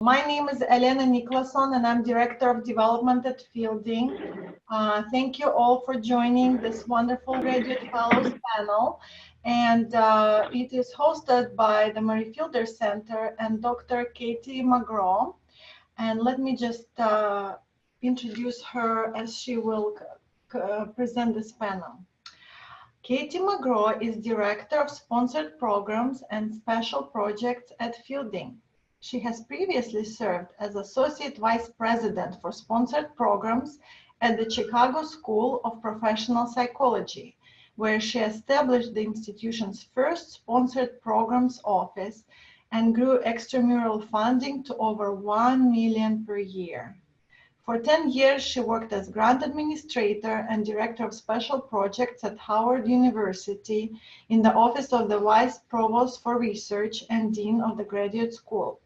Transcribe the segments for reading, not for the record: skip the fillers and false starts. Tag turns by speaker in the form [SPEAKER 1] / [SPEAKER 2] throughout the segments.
[SPEAKER 1] My name is Elena Nicholson and I'm Director of Development at Fielding. Thank you all for joining this wonderful Graduate Fellows panel. And it is hosted by the Murray Fielder Center and Dr. Katie McGraw. And let me just introduce her as she will present this panel. Katie McGraw is Director of Sponsored Programs and Special Projects at Fielding. She has previously served as Associate Vice President for Sponsored Programs at the Chicago School of Professional Psychology, where she established the institution's first Sponsored Programs office and grew extramural funding to over $1 million per year. For 10 years, she worked as grant administrator and director of special projects at Howard University in the office of the Vice Provost for Research and Dean of the Graduate School,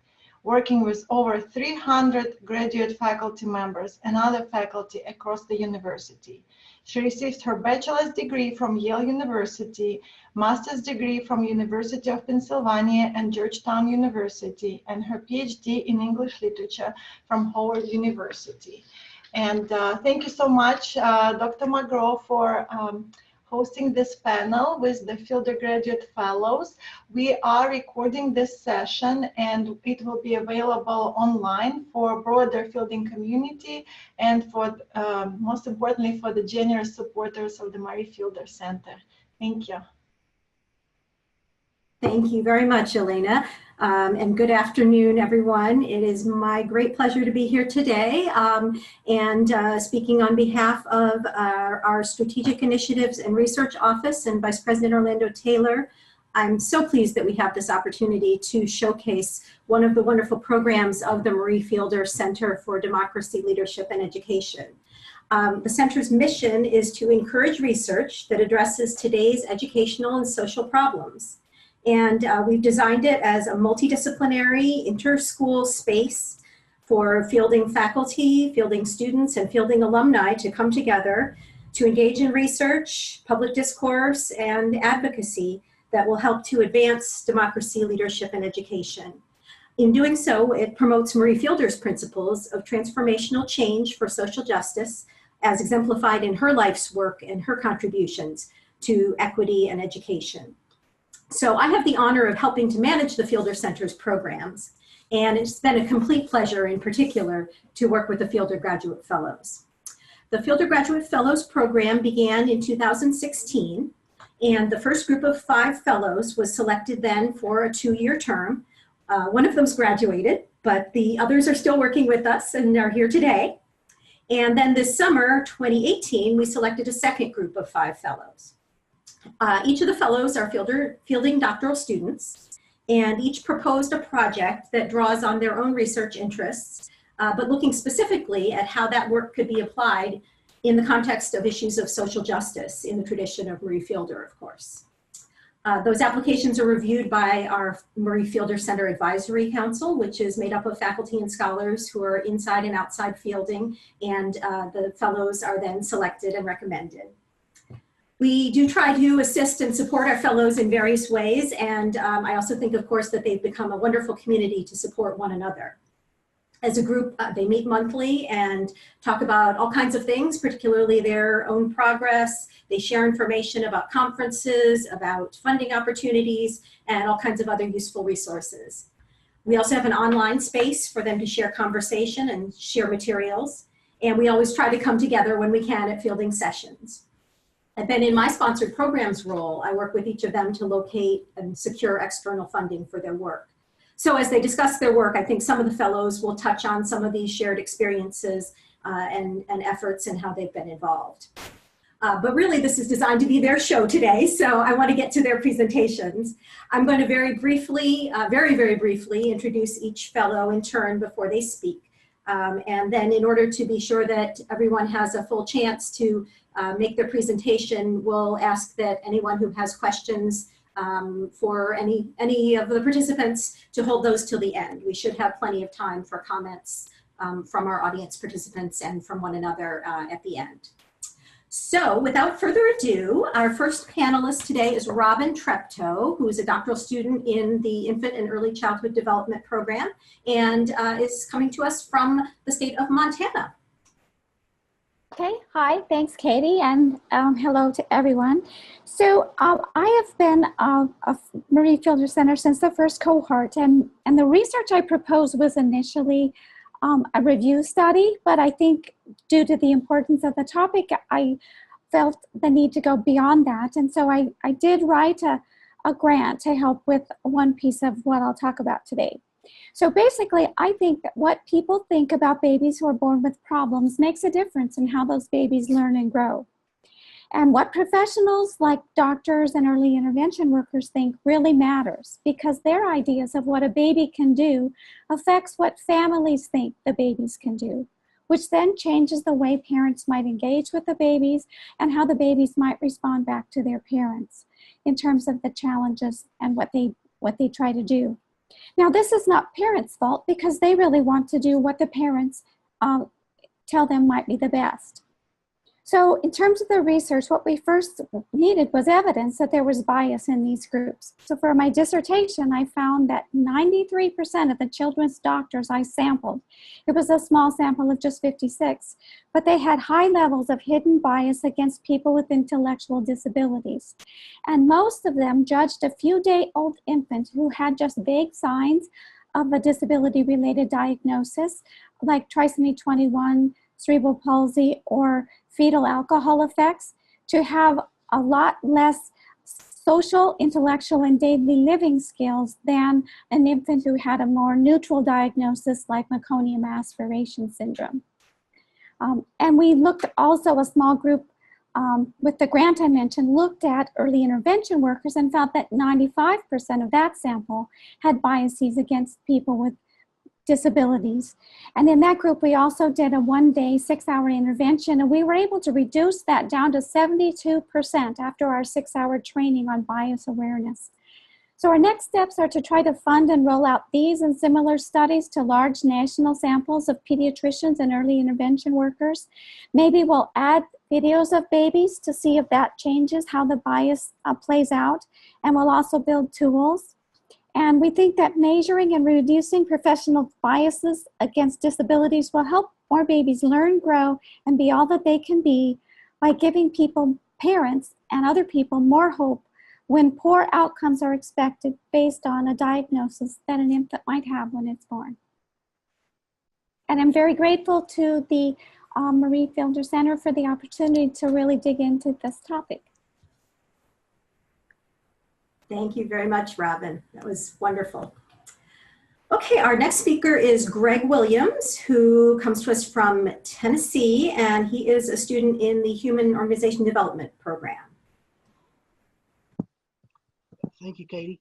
[SPEAKER 1] working with over 300 graduate faculty members and other faculty across the university. She received her bachelor's degree from Yale University, master's degree from University of Pennsylvania and Georgetown University, and her PhD in English literature from Howard University. And thank you so much, Dr. McGraw, for hosting this panel with the Fielder Graduate Fellows. We are recording this session and it will be available online for broader Fielding community and for, most importantly, for the generous supporters of the Murray Fielder Center. Thank you.
[SPEAKER 2] Thank you very much, Elena, and good afternoon, everyone. It is my great pleasure to be here today and speaking on behalf of our Strategic Initiatives and Research Office and Vice President Orlando Taylor. I'm so pleased that we have this opportunity to showcase one of the wonderful programs of the Murray Fielder Center for Democracy, Leadership, and Education. The center's mission is to encourage research that addresses today's educational and social problems. And we've designed it as a multidisciplinary inter-school space for Fielding faculty, Fielding students, and Fielding alumni to come together to engage in research, public discourse, and advocacy that will help to advance democracy, leadership, and education. In doing so, it promotes Murray Fielder's principles of transformational change for social justice as exemplified in her life's work and her contributions to equity and education. So I have the honor of helping to manage the Fielder Center's programs, and it's been a complete pleasure in particular to work with the Fielder Graduate Fellows. The Fielder Graduate Fellows program began in 2016, and the first group of 5 fellows was selected then for a 2-year term. One of them's graduated, but the others are still working with us and are here today. And then this summer, 2018, we selected a second group of 5 fellows. Each of the fellows are Fielding doctoral students, and each proposed a project that draws on their own research interests, but looking specifically at how that work could be applied in the context of issues of social justice in the tradition of Murray Fielder, of course. Those applications are reviewed by our Murray Fielder Center Advisory Council, which is made up of faculty and scholars who are inside and outside Fielding, and the fellows are then selected and recommended. We do try to assist and support our fellows in various ways, and I also think, of course, that they've become a wonderful community to support one another. As a group, they meet monthly and talk about all kinds of things, particularly their own progress. They share information about conferences, about funding opportunities, and all kinds of other useful resources. We also have an online space for them to share conversation and share materials, and we always try to come together when we can at Fielding sessions. And then in my sponsored programs role, I work with each of them to locate and secure external funding for their work. So as they discuss their work, I think some of the fellows will touch on some of these shared experiences and efforts and how they've been involved. But really, this is designed to be their show today, so I want to get to their presentations. I'm going to very briefly introduce each fellow in turn before they speak. And then in order to be sure that everyone has a full chance to make their presentation, we'll ask that anyone who has questions for any of the participants to hold those till the end. We should have plenty of time for comments from our audience participants and from one another at the end. So without further ado, our first panelist today is Robin Treptow, who is a doctoral student in the Infant and Early Childhood Development Program and is coming to us from the state of Montana.
[SPEAKER 3] Okay, hi, thanks Katie, and hello to everyone. So I have been a Marie Fielder Center since the first cohort, and the research I proposed was initially a review study, but I think due to the importance of the topic, I felt the need to go beyond that. And so I did write a grant to help with one piece of what I'll talk about today. So basically, I think that what people think about babies who are born with problems makes a difference in how those babies learn and grow. And what professionals like doctors and early intervention workers think really matters, because their ideas of what a baby can do affects what families think the babies can do, which then changes the way parents might engage with the babies and how the babies might respond back to their parents in terms of the challenges and what they try to do. Now, this is not parents' fault because they really want to do what the parents tell them might be the best. So in terms of the research, what we first needed was evidence that there was bias in these groups. So for my dissertation, I found that 93% of the children's doctors I sampled, it was a small sample of just 56, but they had high levels of hidden bias against people with intellectual disabilities. And most of them judged a few-day-old infant who had just vague signs of a disability-related diagnosis, like trisomy 21, cerebral palsy, or fetal alcohol effects, to have a lot less social, intellectual, and daily living skills than an infant who had a more neutral diagnosis like meconium aspiration syndrome. And we looked also, a small group with the grant I mentioned, looked at early intervention workers and found that 95% of that sample had biases against people with disabilities. And in that group, we also did a one-day, 6-hour intervention, and we were able to reduce that down to 72% after our 6-hour training on bias awareness. So our next steps are to try to fund and roll out these and similar studies to large national samples of pediatricians and early intervention workers. Maybe we'll add videos of babies to see if that changes how the bias plays out, and we'll also build tools. And we think that measuring and reducing professional biases against disabilities will help more babies learn, grow, and be all that they can be by giving people, parents, and other people more hope when poor outcomes are expected based on a diagnosis that an infant might have when it's born. And I'm very grateful to the Marie Fielder Center for the opportunity to really dig into this topic.
[SPEAKER 2] Thank you very much, Robin. That was wonderful. Okay, our next speaker is Greg Williams, who comes to us from Tennessee, and he is a student in the Human Organization Development Program.
[SPEAKER 4] Thank you, Katie.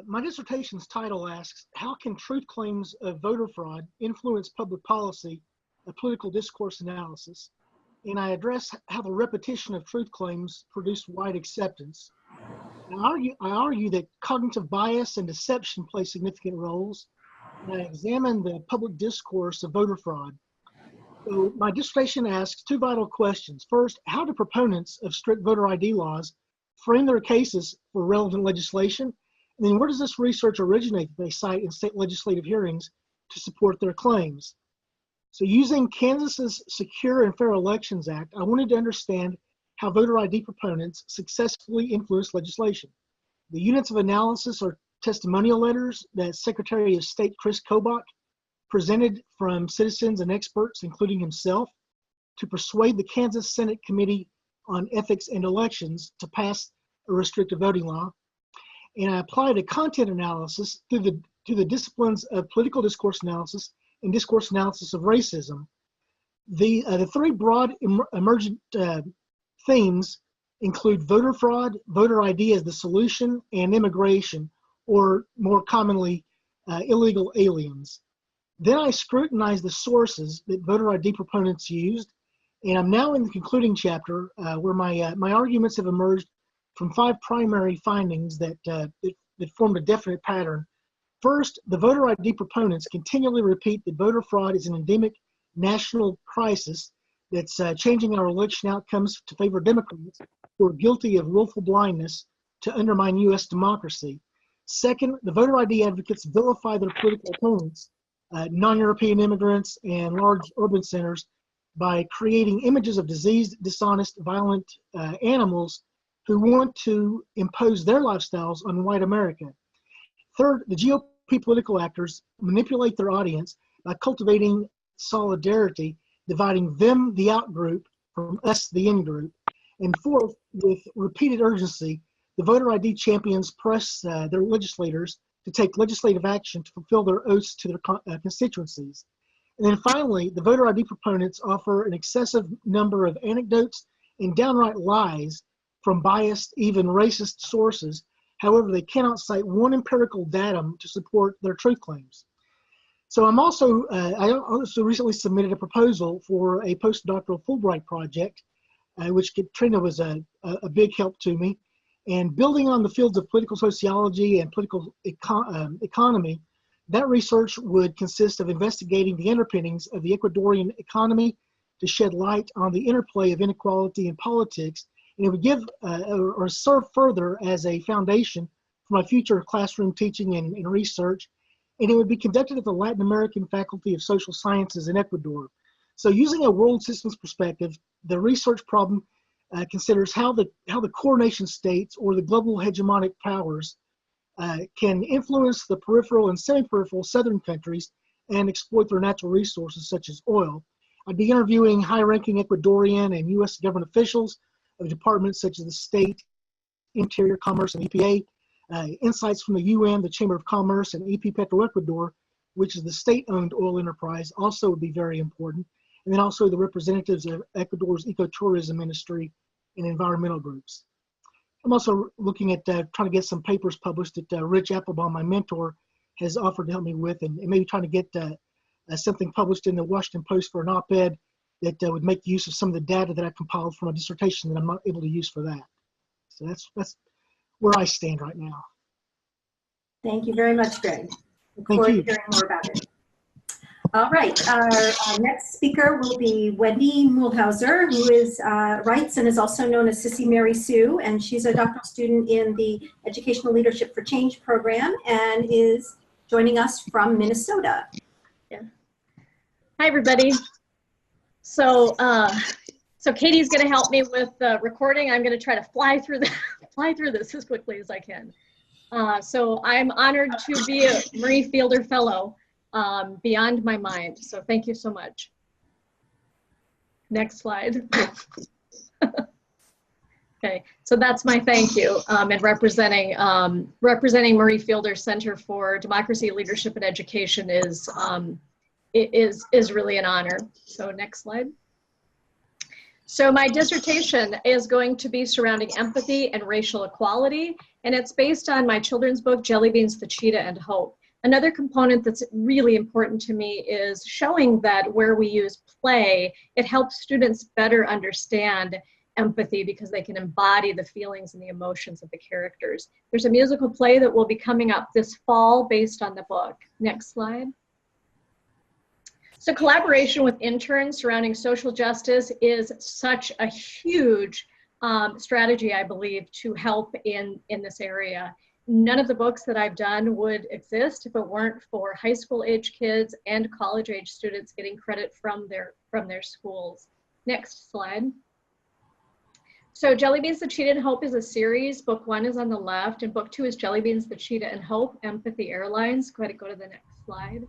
[SPEAKER 4] My dissertation's title asks, how can truth claims of voter fraud influence public policy, a political discourse analysis? And I address how the repetition of truth claims produce wide acceptance. I argue that cognitive bias and deception play significant roles, and I examine the public discourse of voter fraud. So my dissertation asks two vital questions. First, how do proponents of strict voter ID laws frame their cases for relevant legislation? And then where does this research originate that they cite in state legislative hearings to support their claims? So using Kansas's Secure and Fair Elections Act, I wanted to understand how voter ID proponents successfully influence legislation. The units of analysis are testimonial letters that Secretary of State Chris Kobach presented from citizens and experts, including himself, to persuade the Kansas Senate Committee on Ethics and Elections to pass a restrictive voting law. And I applied a content analysis to the disciplines of political discourse analysis and discourse analysis of racism. The three broad emergent themes include voter fraud, voter ID as the solution, and immigration, or more commonly, illegal aliens. Then I scrutinized the sources that voter ID proponents used, and I'm now in the concluding chapter where my arguments have emerged from 5 primary findings that formed a definite pattern. First, the voter ID proponents continually repeat that voter fraud is an endemic national crisis that's changing our election outcomes to favor Democrats who are guilty of willful blindness to undermine U.S. democracy. Second, the voter ID advocates vilify their political opponents, non-European immigrants and large urban centers, by creating images of diseased, dishonest, violent animals who want to impose their lifestyles on white America. Third, the GOP political actors manipulate their audience by cultivating solidarity, dividing them, the out group, from us, the in group. And fourth, with repeated urgency, the voter ID champions press their legislators to take legislative action to fulfill their oaths to their constituencies. And then finally, the voter ID proponents offer an excessive number of anecdotes and downright lies from biased, even racist sources. However, they cannot cite one empirical datum to support their truth claims. So I also recently submitted a proposal for a postdoctoral Fulbright project, which Katrina was a big help to me. And building on the fields of political sociology and political economy, that research would consist of investigating the underpinnings of the Ecuadorian economy to shed light on the interplay of inequality and politics. And it would give or serve further as a foundation for my future classroom teaching and research. And it would be conducted at the Latin American Faculty of Social Sciences in Ecuador. So using a world systems perspective, the research problem considers how the core nation states or the global hegemonic powers can influence the peripheral and semi-peripheral southern countries and exploit their natural resources such as oil. I'd be interviewing high-ranking Ecuadorian and U.S. government officials of departments such as the State, Interior, Commerce, and EPA, insights from the UN, the Chamber of Commerce, and EP Petroecuador, which is the state-owned oil enterprise, also would be very important. And then also the representatives of Ecuador's ecotourism industry and environmental groups. I'm also looking at trying to get some papers published that Rich Applebaum, my mentor, has offered to help me with, and maybe trying to get something published in the Washington Post for an op-ed that would make use of some of the data that I compiled from a dissertation that I'm not able to use for that. So that's where I stand right now.
[SPEAKER 2] Thank you very much, Greg. Look
[SPEAKER 4] Thank
[SPEAKER 2] forward
[SPEAKER 4] you.
[SPEAKER 2] to hearing more about it. All right, our next speaker will be Wendy Muehlhauser, who writes and is also known as Sissy Mary Sue, and she's a doctoral student in the Educational Leadership for Change program and is joining us from Minnesota.
[SPEAKER 5] Yeah. Hi, everybody. So, Katie's going to help me with the recording. I'm going to try to fly through this as quickly as I can. So I'm honored to be a Marie Fielder Fellow. Beyond my mind. So thank you so much. Next slide. Okay, so that's my thank you. And representing Marie Fielder Center for Democracy, Leadership, and Education is really an honor. So next slide. So my dissertation is going to be surrounding empathy and racial equality, and it's based on my children's book, Jelly Beans, the Cheetah, and Hope. Another component that's really important to me is showing that where we use play, it helps students better understand empathy because they can embody the feelings and the emotions of the characters. There's a musical play that will be coming up this fall based on the book. Next slide. So collaboration with interns surrounding social justice is such a huge strategy, I believe, to help in this area. None of the books that I've done would exist if it weren't for high school age kids and college age students getting credit from their schools. Next slide. So Jelly Beans, the Cheetah, and Hope is a series. Book 1 is on the left, and book 2 is Jelly Beans, the Cheetah, and Hope, Empathy Airlines. Go ahead and go to the next slide.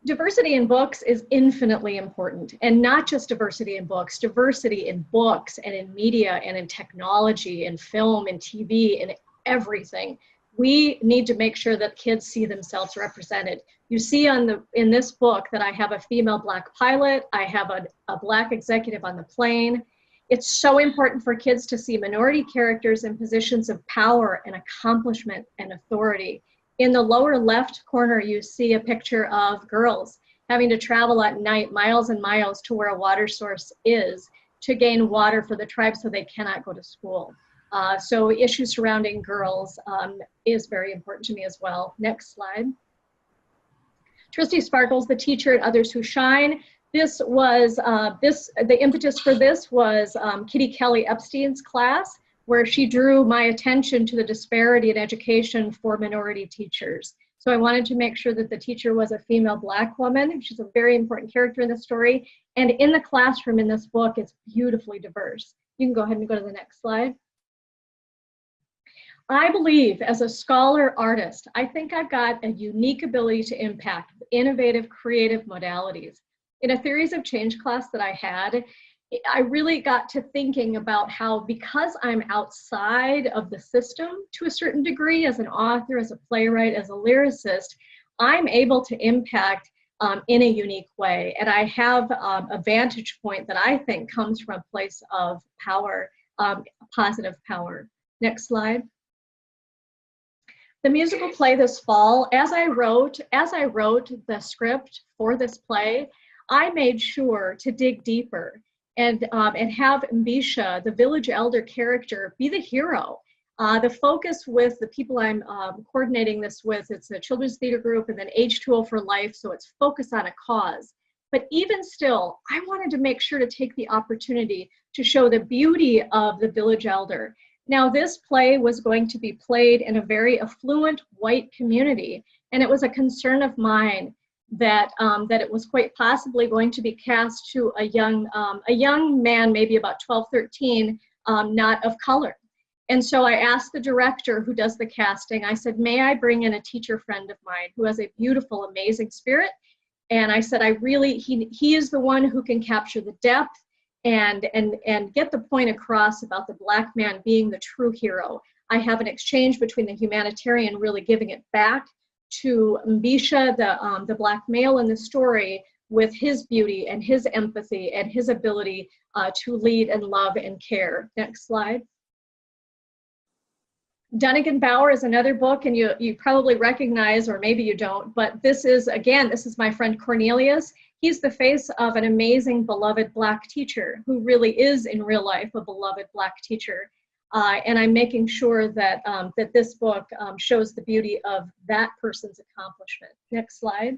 [SPEAKER 5] Diversity in books is infinitely important, and not just diversity in books and in media and in technology and film and TV and everything. We need to make sure that kids see themselves represented. You see in this book that I have a female Black pilot, I have a Black executive on the plane. It's so important for kids to see minority characters in positions of power and accomplishment and authority. In the lower left corner, you see a picture of girls having to travel at night miles and miles to where a water source is to gain water for the tribe so they cannot go to school. So issues surrounding girls is very important to me as well. Next slide. Tristy Sparkles, the Teacher and Others Who Shine. This was, the impetus for this was Kitty Kelly Epstein's class, where she drew my attention to the disparity in education for minority teachers. So I wanted to make sure that the teacher was a female Black woman. She's a very important character in the story. And in the classroom in this book, it's beautifully diverse. You can go ahead and go to the next slide. I believe as a scholar artist, I think I've got a unique ability to impact innovative, creative modalities. In a Theories of Change class that I had, I really got to thinking about how, because I'm outside of the system to a certain degree as an author, as a playwright, as a lyricist, I'm able to impact in a unique way. And I have a vantage point that I think comes from a place of power, positive power. Next slide. The musical play this fall, as I wrote the script for this play, I made sure to dig deeper and have Mbisha, the village elder character, be the hero. The focus with the people I'm coordinating this with, it's a children's theater group and then H2O for Life, so it's focused on a cause. But even still, I wanted to make sure to take the opportunity to show the beauty of the village elder. Now, this play was going to be played in a very affluent white community, and it was a concern of mine that that it was quite possibly going to be cast to a young man, maybe about 12, 13, not of color. And so I asked the director who does the casting, I said, may I bring in a teacher friend of mine who has a beautiful, amazing spirit? And I said, he is the one who can capture the depth and get the point across about the Black man being the true hero. I have an exchange between the humanitarian really giving it back to Mbisha, the Black male in the story, with his beauty and his empathy and his ability to lead and love and care. Next slide. Dunnigan Bauer is another book, and you probably recognize, or maybe you don't, but this is my friend Cornelius. He's the face of an amazing, beloved Black teacher who really is in real life a beloved Black teacher. And I'm making sure that, that this book shows the beauty of that person's accomplishment. Next slide.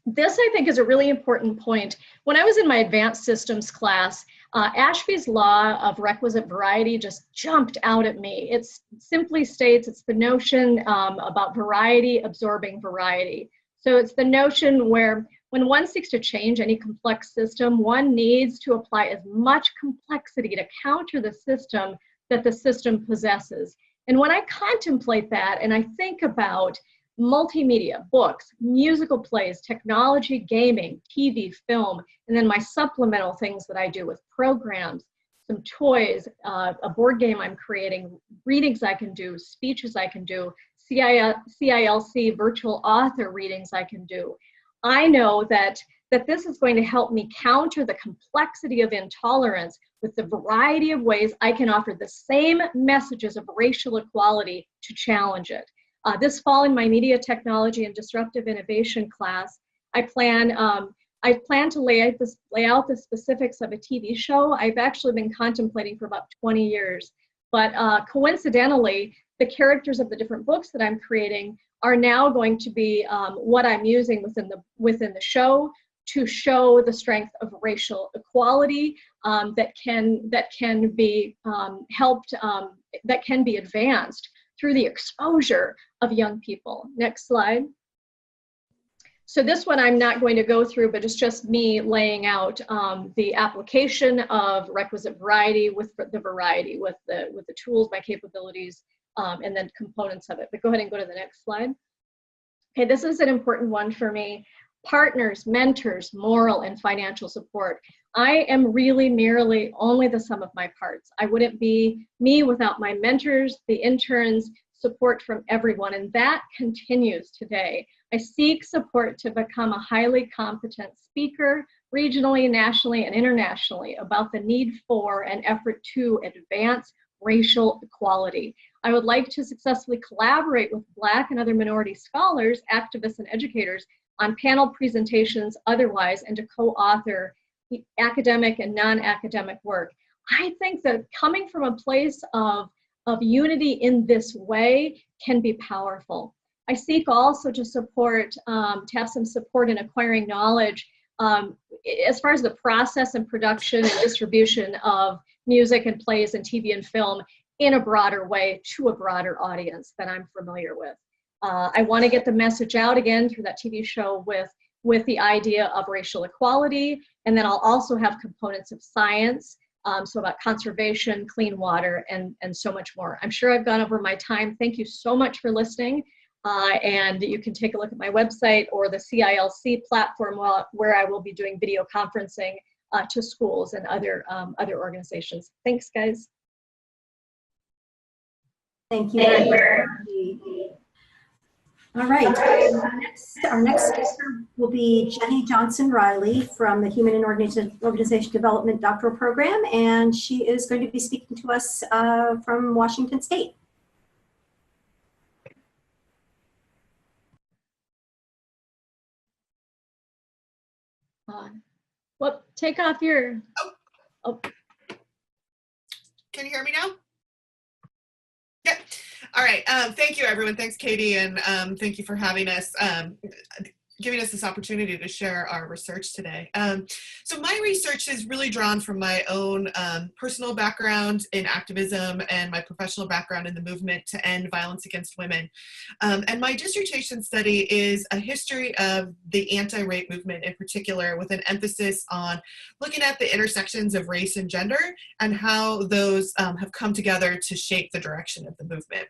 [SPEAKER 5] This, I think, is a really important point. When I was in my advanced systems class, Ashby's law of requisite variety just jumped out at me. It simply states it's the notion about variety absorbing variety. So it's the notion where when one seeks to change any complex system, one needs to apply as much complexity to counter the system that the system possesses. And when I contemplate that and I think about multimedia, books, musical plays, technology, gaming, TV, film, and then my supplemental things that I do with programs, some toys, a board game I'm creating, readings I can do, speeches I can do, CILC virtual author readings I can do. I know that this is going to help me counter the complexity of intolerance with the variety of ways I can offer the same messages of racial equality to challenge it. This fall in my media technology and disruptive innovation class, I plan to lay out the specifics of a TV show I've actually been contemplating for about 20 years. But coincidentally, the characters of the different books that I'm creating are now going to be what I'm using within the show to show the strength of racial equality that can be helped, that can be advanced through the exposure of young people. Next slide. So this one I'm not going to go through, but it's just me laying out the application of requisite variety with the tools, my capabilities, and then components of it. But go ahead and go to the next slide. Okay, this is an important one for me. Partners, mentors, moral and financial support. I am really merely only the sum of my parts. I wouldn't be me without my mentors, the interns, support from everyone, and that continues today. I seek support to become a highly competent speaker, regionally, nationally, and internationally about the need for and effort to advance racial equality. I would like to successfully collaborate with Black and other minority scholars, activists, and educators on panel presentations otherwise, and to co-author academic and non-academic work. I think that coming from a place of unity in this way can be powerful. I seek also to support, to have some support in acquiring knowledge as far as the process and production and distribution of music and plays and TV and film in a broader way to a broader audience that I'm familiar with. I want to get the message out again through that TV show with the idea of racial equality, and then I'll also have components of science, so about conservation, clean water, and so much more. I'm sure I've gone over my time. Thank you so much for listening. And you can take a look at my website or the CILC platform where I will be doing video conferencing to schools and other organizations. Thanks, guys.
[SPEAKER 2] Thank you. All right. Our next speaker will be Jenny Johnson-Riley from the Human and Organization Development Doctoral Program, and she is going to be speaking to us from Washington State.
[SPEAKER 5] Well, take off your. Oh.
[SPEAKER 6] Can you hear me now? Yeah. All right. Thank you, everyone. Thanks, Katie, and thank you for having us, giving us this opportunity to share our research today. So my research is really drawn from my own personal background in activism and my professional background in the movement to end violence against women. And my dissertation study is a history of the anti-rape movement in particular, with an emphasis on looking at the intersections of race and gender and how those have come together to shape the direction of the movement.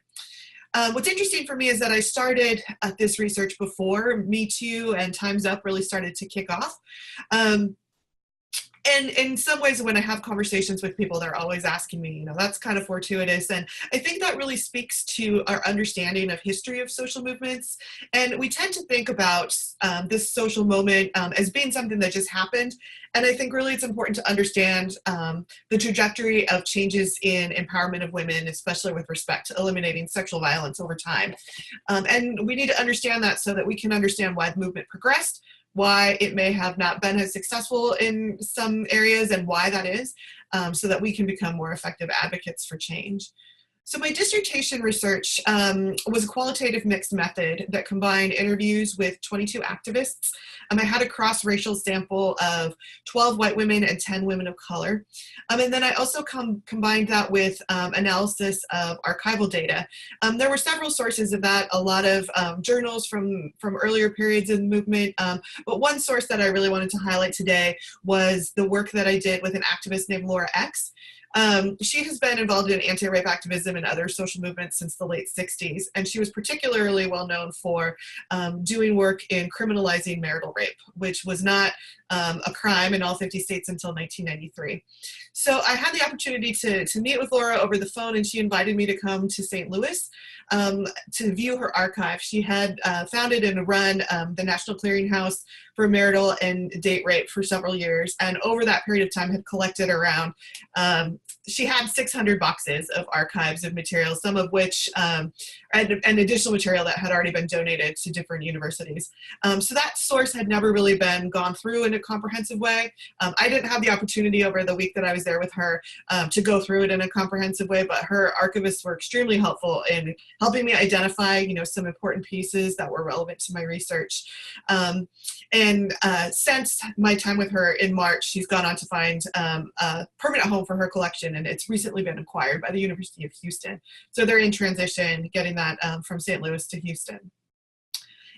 [SPEAKER 6] What's interesting for me is that I started this research before Me Too and Time's Up really started to kick off. And in some ways, when I have conversations with people, they're always asking me, that's kind of fortuitous. And I think that really speaks to our understanding of history of social movements. And we tend to think about this social moment as being something that just happened. And I think really it's important to understand the trajectory of changes in empowerment of women, especially with respect to eliminating sexual violence over time. And we need to understand that so that we can understand why the movement progressed, why it may have not been as successful in some areas and why that is, so that we can become more effective advocates for change. So my dissertation research was a qualitative mixed method that combined interviews with 22 activists. I had a cross-racial sample of 12 white women and 10 women of color. And then I also combined that with analysis of archival data. There were several sources of that, a lot of journals from earlier periods in the movement. But one source that I really wanted to highlight today was the work that I did with an activist named Laura X. She has been involved in anti-rape activism and other social movements since the late 60s, and she was particularly well known for doing work in criminalizing marital rape, which was not a crime in all 50 states until 1993. So I had the opportunity to meet with Laura over the phone, and she invited me to come to St. Louis to view her archive. She had founded and run the National Clearinghouse for Marital and Date Rape for several years, and over that period of time had collected around, she had 600 boxes of archives of materials, some of which, and additional material that had already been donated to different universities. So that source had never really been gone through in a comprehensive way. I didn't have the opportunity over the week that I was there with her to go through it in a comprehensive way, but her archivists were extremely helpful in helping me identify, some important pieces that were relevant to my research. And since my time with her in March, she's gone on to find a permanent home for her collection, and it's recently been acquired by the University of Houston. So they're in transition, getting that from St. Louis to Houston.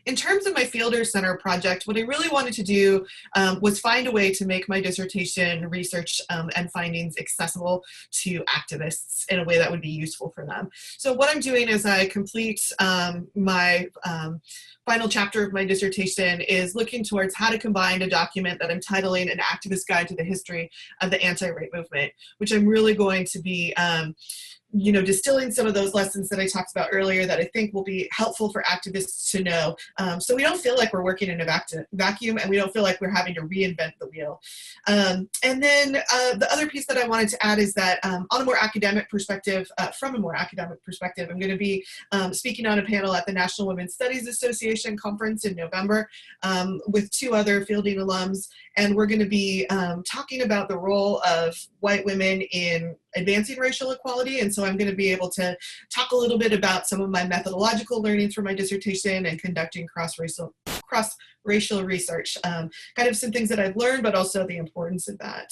[SPEAKER 6] In terms of my Fielder Center project, what I really wanted to do was find a way to make my dissertation research and findings accessible to activists in a way that would be useful for them. So what I'm doing as I complete my final chapter of my dissertation is looking towards how to combine a document that I'm titling An Activist Guide to the History of the Anti-Rape Movement, which I'm really going to be distilling some of those lessons that I talked about earlier that I think will be helpful for activists to know. So we don't feel like we're working in a vacuum, and we don't feel like we're having to reinvent the wheel. And then the other piece that I wanted to add is that on a more academic perspective, from a more academic perspective, I'm going to be speaking on a panel at the National Women's Studies Association conference in November with 2 other Fielding alums, and we're going to be talking about the role of white women in advancing racial equality. And so I'm going to be able to talk a little bit about some of my methodological learnings from my dissertation and conducting cross-racial research, kind of some things that I've learned, but also the importance of that.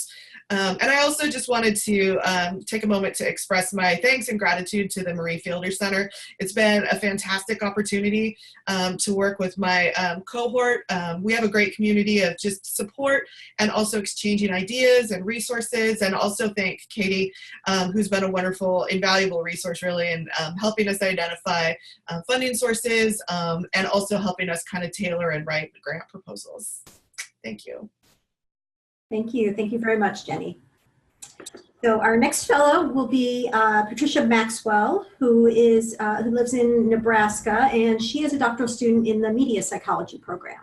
[SPEAKER 6] And I also just wanted to take a moment to express my thanks and gratitude to the Marie Fielder Center. It's been a fantastic opportunity to work with my cohort. We have a great community of just support and also exchanging ideas and resources, and also thank Katie, who's been a wonderful, invaluable resource really in helping us identify funding sources and also helping us kind of tailor and write grant proposals. Thank you.
[SPEAKER 2] Thank you. Thank you very much, Jenny. So our next fellow will be Patricia Maxwell, who lives in Nebraska, and she is a doctoral student in the media psychology program.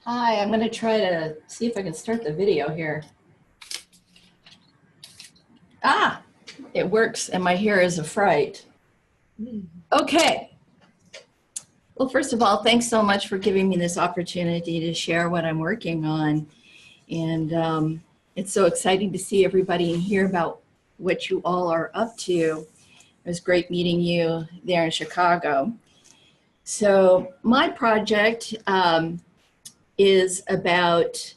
[SPEAKER 7] Hi, I'm going to try to see if I can start the video here. Ah, it works, and my hair is a fright. Okay. Well, first of all, thanks so much for giving me this opportunity to share what I'm working on. And it's so exciting to see everybody and hear about what you all are up to. It was great meeting you there in Chicago. So my project is about,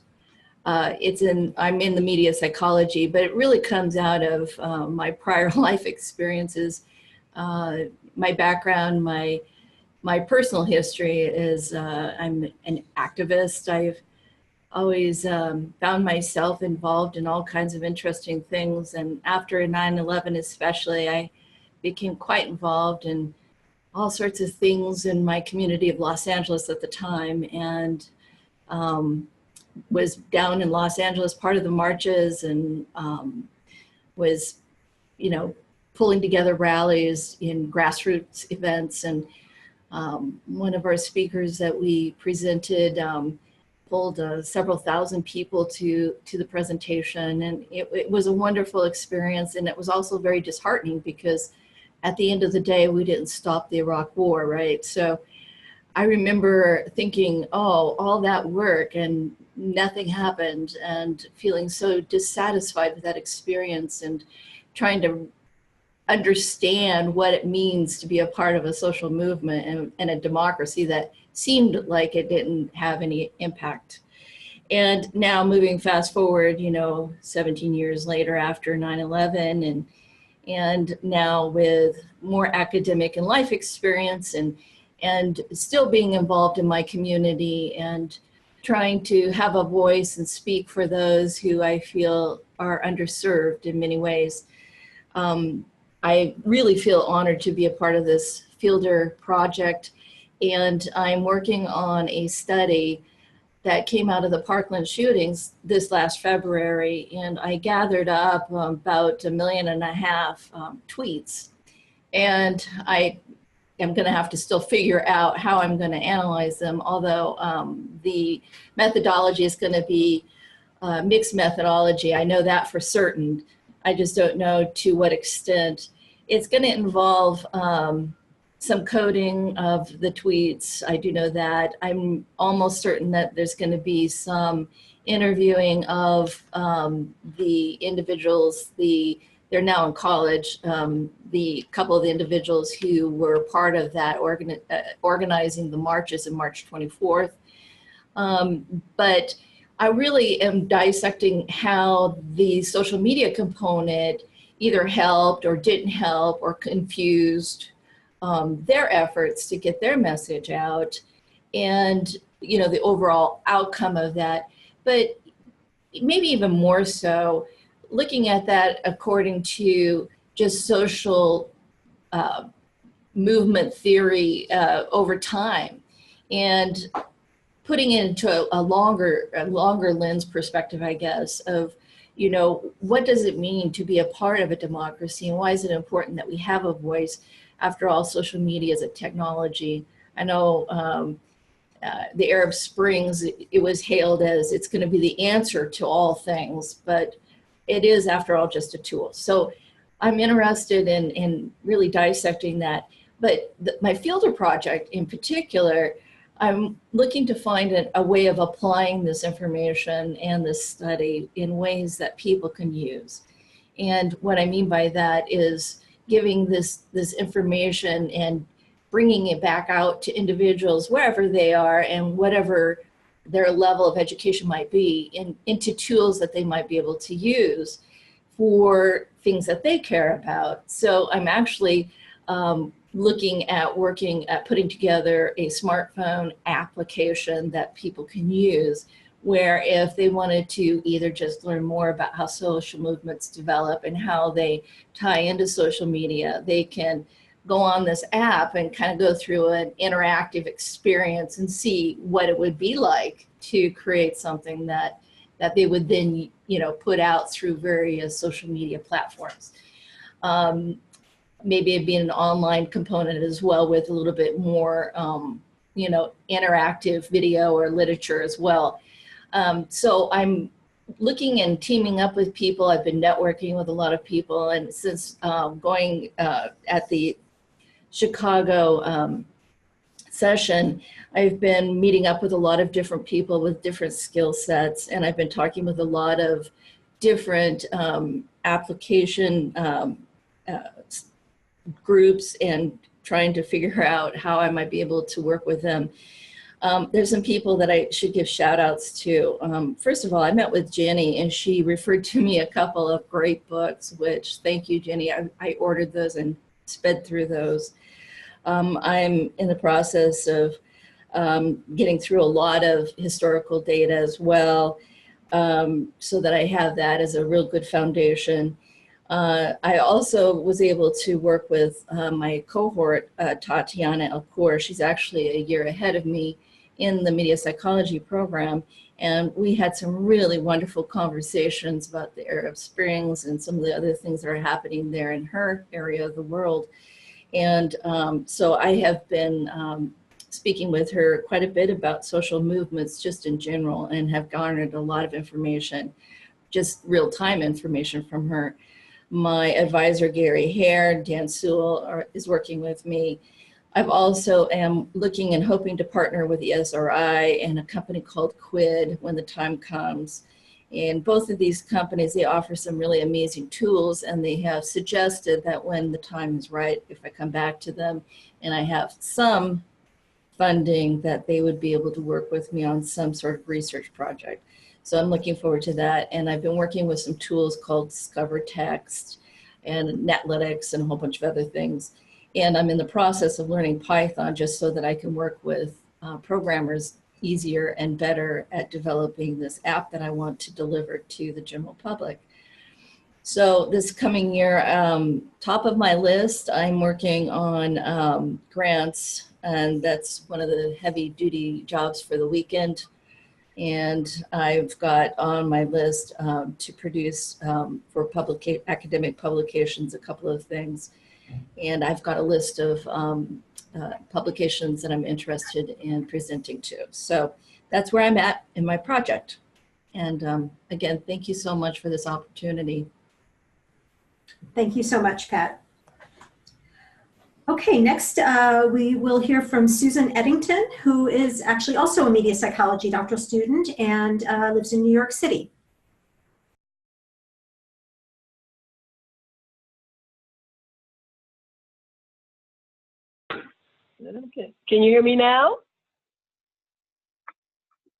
[SPEAKER 7] I'm in the media psychology, but it really comes out of my prior life experiences. My background, my personal history is I'm an activist. I've always found myself involved in all kinds of interesting things. And after 9/11 especially, I became quite involved in all sorts of things in my community of Los Angeles at the time, and was down in Los Angeles, part of the marches, and was, pulling together rallies in grassroots events. And one of our speakers that we presented pulled several thousand people to the presentation, and it was a wonderful experience. And it was also very disheartening because at the end of the day, we didn't stop the Iraq War, right? So I remember thinking, oh, all that work and nothing happened, and feeling so dissatisfied with that experience, and trying to understand what it means to be a part of a social movement and a democracy that seemed like it didn't have any impact. And now moving fast forward, 17 years later after 9/11, and now with more academic and life experience, and still being involved in my community and trying to have a voice and speak for those who I feel are underserved in many ways. I really feel honored to be a part of this Fielder project, and I'm working on a study that came out of the Parkland shootings this last February, and I gathered up about 1.5 million tweets, and I am going to have to still figure out how I'm going to analyze them, although the methodology is going to be mixed methodology. I know that for certain. I just don't know to what extent. It's going to involve some coding of the tweets. I do know that. I'm almost certain that there's going to be some interviewing of the individuals, they're now in college, the couple of the individuals who were part of that organizing the marches on March 24th. But I really am dissecting how the social media component either helped or didn't help or confused their efforts to get their message out, and the overall outcome of that. But maybe even more so, looking at that according to just social movement theory over time, and putting it into a longer lens perspective, I guess, of what does it mean to be a part of a democracy, and why is it important that we have a voice? After all, social media is a technology. I know the Arab Springs, it was hailed as it's going to be the answer to all things, but it is, after all, just a tool. So I'm interested in really dissecting that. But my Fielder project in particular I'm looking to find a way of applying this information and this study in ways that people can use. And what I mean by that is giving this information and bringing it back out to individuals wherever they are and whatever their level of education might be, into tools that they might be able to use for things that they care about. So I'm actually looking at working at putting together a smartphone application that people can use, where if they wanted to either just learn more about how social movements develop and how they tie into social media, they can go on this app and kind of go through an interactive experience and see what it would be like to create something that they would then, you know, put out through various social media platforms. Maybe it'd be an online component as well with a little bit more, you know, interactive video or literature as well. So I'm looking and teaming up with people. I've been networking with a lot of people, and since going at the Chicago session, I've been meeting up with a lot of different people with different skill sets, and I've been talking with a lot of different application groups and trying to figure out how I might be able to work with them. There's some people that I should give shout outs to. First of all, I met with Jenny and she referred to me a couple of great books, which thank you, Jenny. I ordered those and sped through those. I'm in the process of getting through a lot of historical data as well, so that I have that as a real good foundation. I also was able to work with my cohort, Tatiana Elcour. She's actually a year ahead of me in the media psychology program. And we had some really wonderful conversations about the Arab Springs and some of the other things that are happening there in her area of the world. And so I have been speaking with her quite a bit about social movements just in general, and have garnered a lot of information, just real-time information from her. My advisor, Gary Hare, Dan Sewell, is working with me. I've also am looking and hoping to partner with the SRI and a company called Quid when the time comes. And both of these companies, they offer some really amazing tools, and they have suggested that when the time is right, if I come back to them and I have some funding, that they would be able to work with me on some sort of research project. So I'm looking forward to that. And I've been working with some tools called Discover Text and Netlytics and a whole bunch of other things. And I'm in the process of learning Python just so that I can work with programmers easier and better at developing this app that I want to deliver to the general public. So this coming year, top of my list, I'm working on grants, and that's one of the heavy duty jobs for the weekend. And I've got on my list to produce for academic publications a couple of things. And I've got a list of publications that I'm interested in presenting to. So that's where I'm at in my project. And again, thank you so much for this opportunity.
[SPEAKER 2] Thank you so much, Pat. Okay, next we will hear from Susan Eddington, who is actually also a media psychology doctoral student and lives in New York City.
[SPEAKER 8] Okay. Can you hear me now?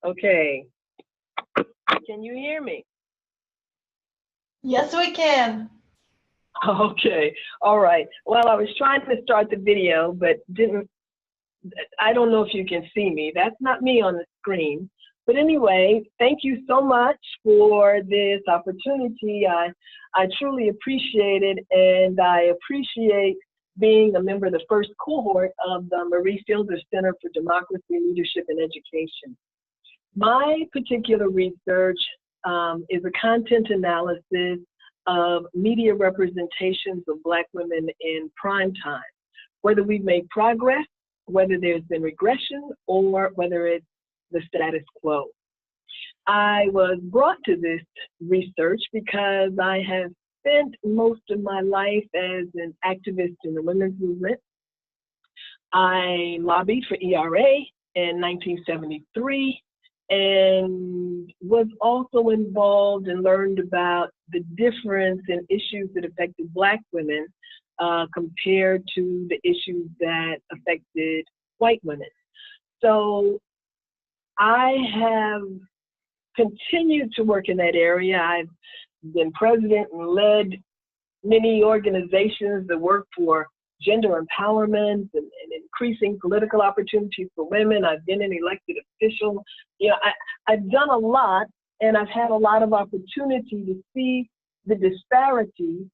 [SPEAKER 8] Okay. Can you hear me?
[SPEAKER 1] Yes, we can.
[SPEAKER 8] Okay. All right. Well, I was trying to start the video, but I don't know if you can see me. That's not me on the screen. But anyway, thank you so much for this opportunity. I truly appreciate it, and I appreciate being a member of the first cohort of the Marie Fielder Center for Democracy, Leadership, and Education. My particular research is a content analysis of media representations of Black women in prime time, whether we've made progress, whether there's been regression, or whether it's the status quo. I was brought to this research because I have spent most of my life as an activist in the women's movement. I lobbied for ERA in 1973, and was also involved and learned about the difference in issues that affected Black women compared to the issues that affected white women. So I have continued to work in that area. I've been president and led many organizations that work for gender empowerment and increasing political opportunities for women. I've been an elected official. You know, I've done a lot, and I've had a lot of opportunity to see the disparity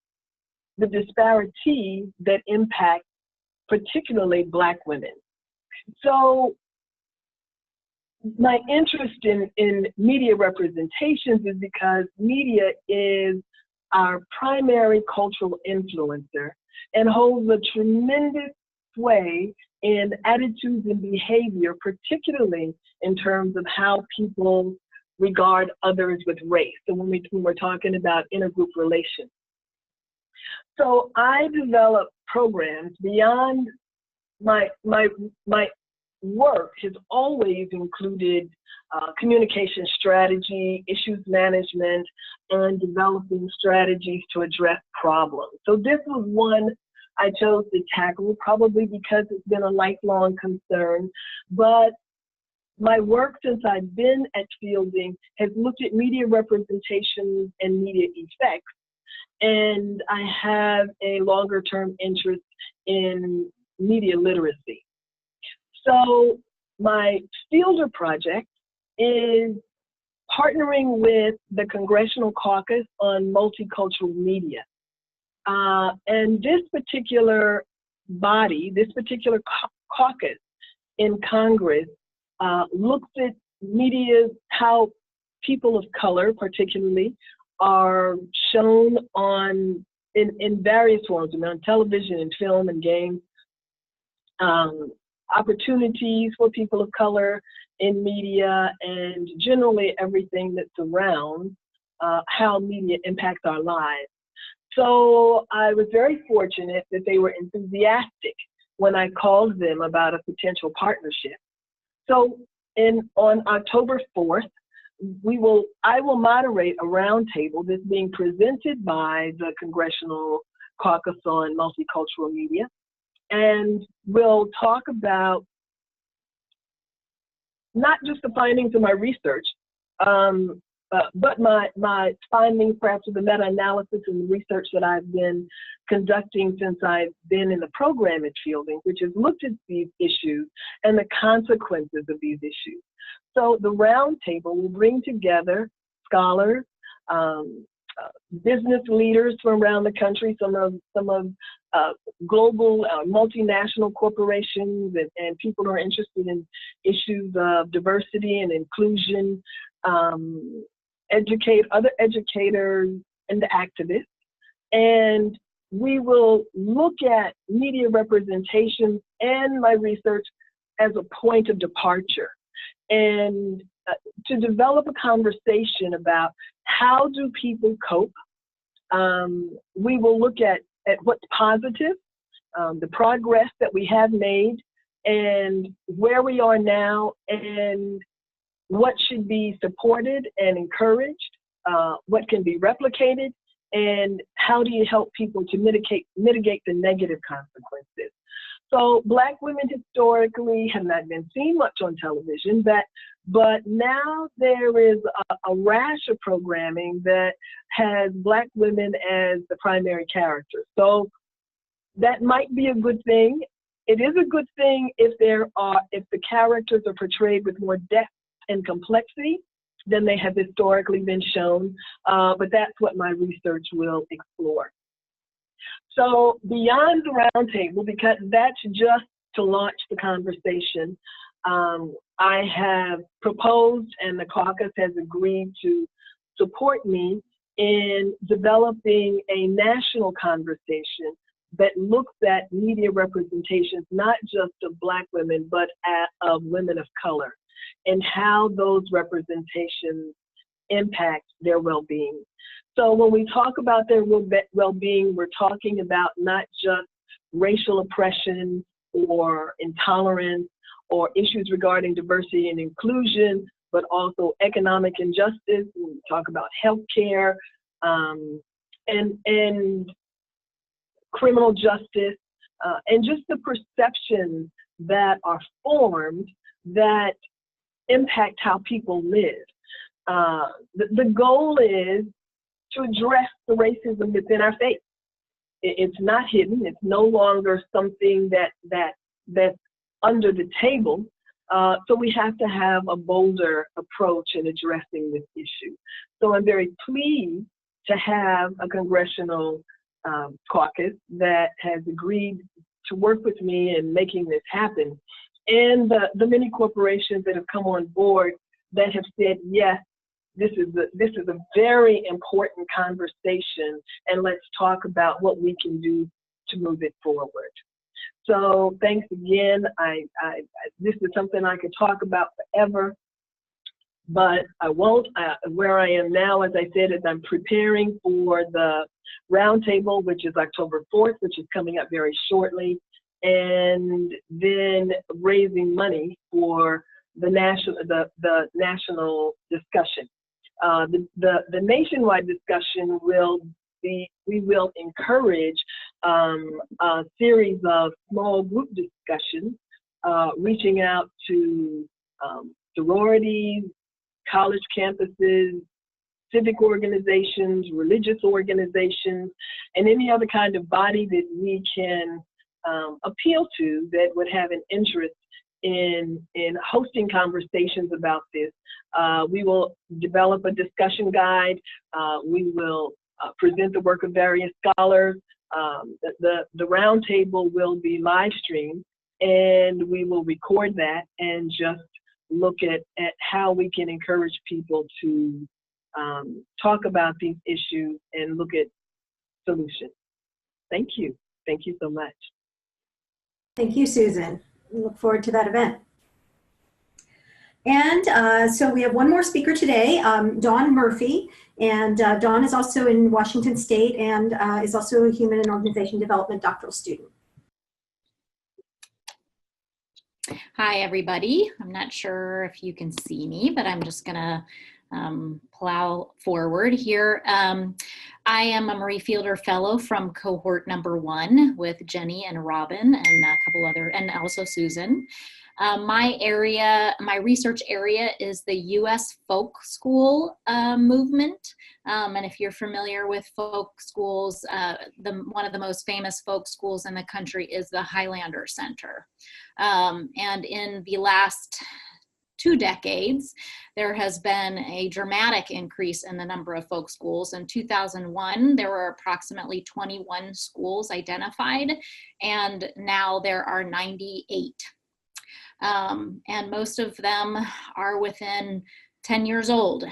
[SPEAKER 8] that impacts particularly Black women. So my interest in media representations is because media is our primary cultural influencer and holds a tremendous sway in attitudes and behavior, particularly in terms of how people regard others with race. So when we're talking about intergroup relations. So I develop programs beyond my work has always included communication strategy, issues management, and developing strategies to address problems. So this was one I chose to tackle, probably because it's been a lifelong concern. But my work since I've been at Fielding has looked at media representation and media effects. And I have a longer term interest in media literacy. So my Fielder project is partnering with the Congressional Caucus on Multicultural Media. And this particular body, this particular caucus in Congress looks at media, how people of color particularly are shown in various forms, on television and film and games, opportunities for people of color in media, and generally everything that surrounds how media impacts our lives. So I was very fortunate that they were enthusiastic when I called them about a potential partnership. So on October 4th, I will moderate a roundtable that's being presented by the Congressional Caucus on Multicultural Media. And we'll talk about not just the findings of my research, but my findings perhaps of the meta-analysis and the research that I've been conducting since I've been in the program at Fielding, which has looked at these issues and the consequences of these issues. So the roundtable will bring together scholars, business leaders from around the country, some of global multinational corporations, and people who are interested in issues of diversity and inclusion, other educators and activists. And we will look at media representation and my research as a point of departure, and to develop a conversation about how do people cope. We will look at what's positive, the progress that we have made, and where we are now, and what should be supported and encouraged, what can be replicated, and how do you help people to mitigate the negative consequences. So Black women historically have not been seen much on television, but now there is a rash of programming that has Black women as the primary character. So that might be a good thing. It is a good thing if the characters are portrayed with more depth and complexity than they have historically been shown, but that's what my research will explore. So beyond the roundtable, because that's just to launch the conversation, I have proposed, and the caucus has agreed to support me in developing a national conversation that looks at media representations, not just of Black women, but of women of color, and how those representations impact their well-being. So when we talk about their well-being, we're talking about not just racial oppression or intolerance or issues regarding diversity and inclusion, but also economic injustice. We talk about healthcare, and criminal justice, and just the perceptions that are formed that impact how people live. The goal is to address the racism that's in our faith. It's not hidden. It's no longer something that's under the table. So we have to have a bolder approach in addressing this issue. So I'm very pleased to have a congressional caucus that has agreed to work with me in making this happen. And the many corporations that have come on board that have said, yes, this is a very important conversation, and let's talk about what we can do to move it forward. So thanks again. This is something I could talk about forever, but I won't. Where I am now, as I said, is I'm preparing for the roundtable, which is October 4th, which is coming up very shortly, and then raising money for the national discussion. The nationwide discussion will be, we will encourage a series of small group discussions, reaching out to sororities, college campuses, civic organizations, religious organizations, and any other kind of body that we can appeal to that would have an interest in hosting conversations about this. We will develop a discussion guide. We will present the work of various scholars. The roundtable will be live streamed, and we will record that and just look at how we can encourage people to talk about these issues and look at solutions. Thank you. Thank you so much.
[SPEAKER 2] Thank you, Susan. We look forward to that event. And so we have one more speaker today, Dawn Murphy. And Dawn is also in Washington State and is also a Human and Organization Development doctoral student.
[SPEAKER 9] Hi, everybody. I'm not sure if you can see me, but I'm just going to plow forward here. I am a Marie Fielder Fellow from cohort number 1 with Jenny and Robin and a couple other, and also Susan. My research area is the U.S. folk school movement. And if you're familiar with folk schools, one of the most famous folk schools in the country is the Highlander Center. And in the last 2 decades, there has been a dramatic increase in the number of folk schools. In 2001, there were approximately 21 schools identified, and now there are 98. And most of them are within 10 years old.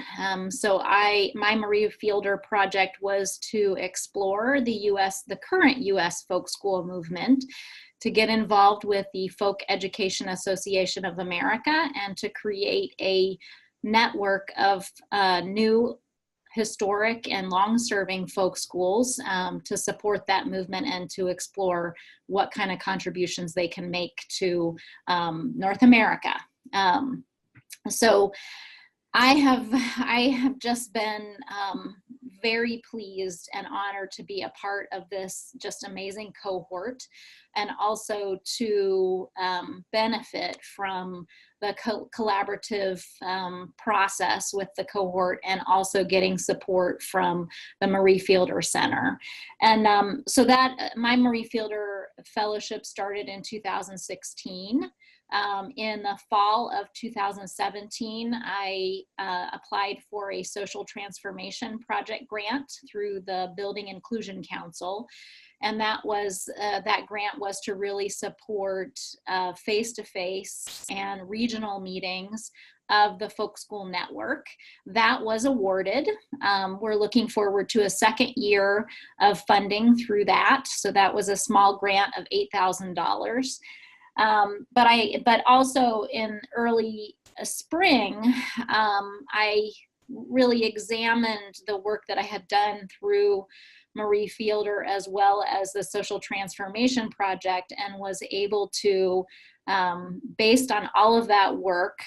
[SPEAKER 9] So my Marie Fielder project was to explore the current U.S. folk school movement, to get involved with the Folk Education Association of America, and to create a network of new historic and long-serving folk schools to support that movement and to explore what kind of contributions they can make to North America. So I have just been very pleased and honored to be a part of this just amazing cohort, and also to benefit from the collaborative process with the cohort, and also getting support from the Marie Fielder Center. And so that my Marie Fielder Fellowship started in 2016. In the fall of 2017, I applied for a social transformation project grant through the Building Inclusion Council. And that grant was to really support face-to-face and regional meetings of the folk school network. That was awarded. We're looking forward to a second year of funding through that. So that was a small grant of $8,000. But also in early spring, I really examined the work that I had done through Marie Fielder as well as the Social Transformation Project, and was able to based on all of that work,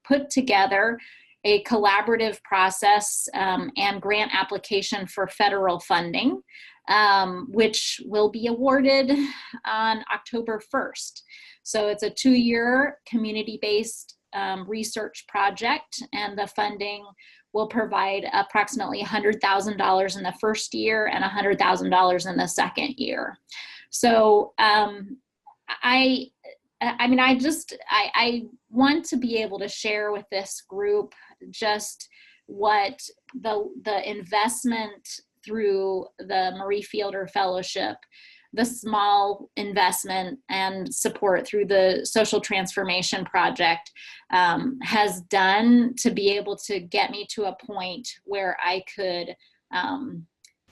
[SPEAKER 9] put together a collaborative process and grant application for federal funding, which will be awarded on October 1st. So it's a 2-year community-based research project, and the funding will provide approximately $100,000 in the first year and $100,000 in the second year. So I want to be able to share with this group just what the investment through the Marie Fielder Fellowship, the small investment and support through the Social Transformation Project has done to be able to get me to a point where I could